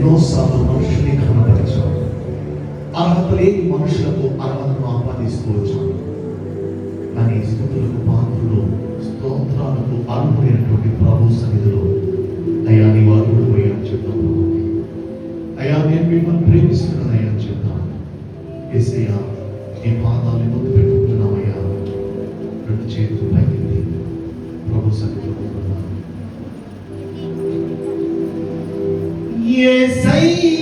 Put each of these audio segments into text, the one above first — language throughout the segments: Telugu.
ఎన్నోసార్లు మనుషుల్ని కనపరిచావు. అర్హత లేని మనుషులకు అర్హతను ఆపాదిస్తూ వచ్చాను. కానీ స్తుతులకు పాత్రులు, స్తోత్రాలకు అర్హులైనటువంటి ప్రభు సన్నిధిలో అయ్యా నీ వారు పోయాను చెప్తాను. అయ్యా నేను మిమ్మల్ని ప్రేమిస్తున్నాను అయ్యా చెప్తాను. యేసయ్యా నీ పాదాలు ముందు పెట్టుకుంటున్నామయ్యా. రెండు చేతులు పైకి ప్రభు సన్నిధిలో యేసయ్యా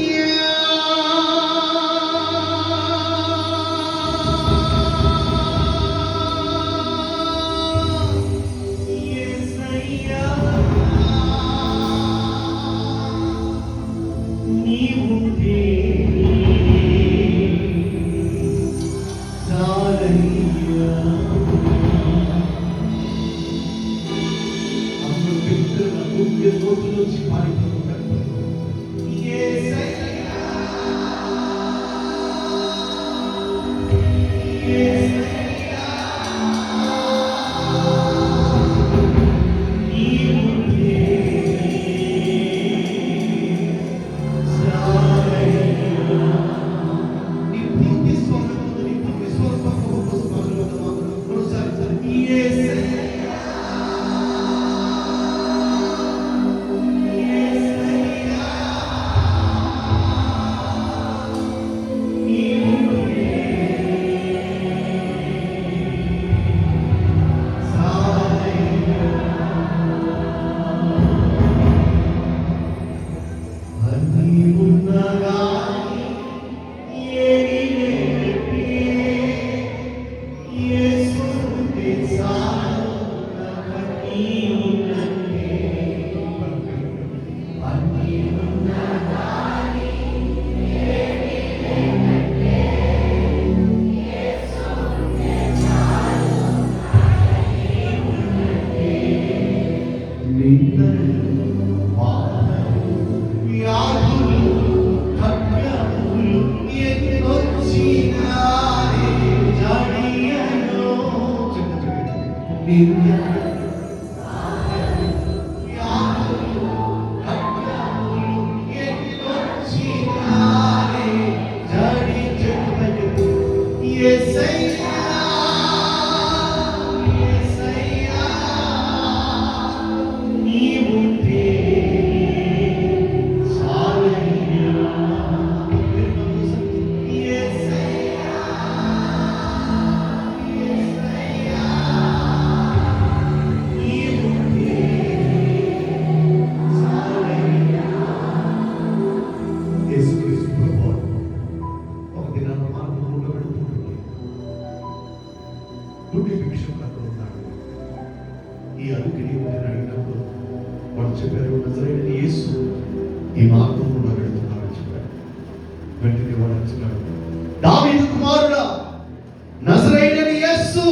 ఈ అడుగుని అడిగినప్పుడు వాడు చెప్పారు, నజరేయుడైన యేసు ఈ మార్గంలో వెళుతున్నాడని చెప్పాడు. వెంటనే వాడు అంటున్నాడు, దావీదు కుమారుడా, నజరేయుడైన యేసు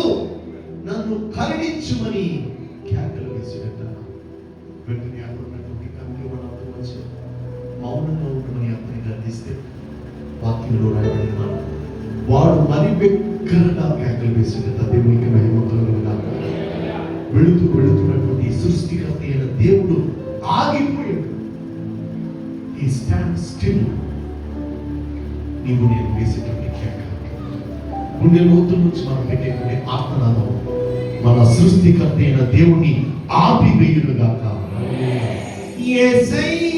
నన్ను కరుణించుమని కేకలు వేసినట్ట. వెంటనే అక్కడున్నటువంటి కమిటీ వాడు అర్థం వచ్చి మౌనంగా ఉండమని అతని గర్దిస్తే వాక్యంలో రాయబడిన మాట, వాడు మరి బిగ్గరగా కేకలు వేసినట్ట. దేవునికి మహిమ కలుగునుగాక. వెళుతున్నటువంటి సృష్టికర్త అయిన దేవుడు ఆగిపోయాడు. ఈ స్టాండ్ స్టిల్. నీవు నేను వేసేటువంటి కేక, గుండె లోతు నుంచి మనం పెట్టేటువంటి ఆత్మనాదం మన సృష్టికర్త అయిన దేవుణ్ణి ఆపివేయునుగాక. యేసయ్యా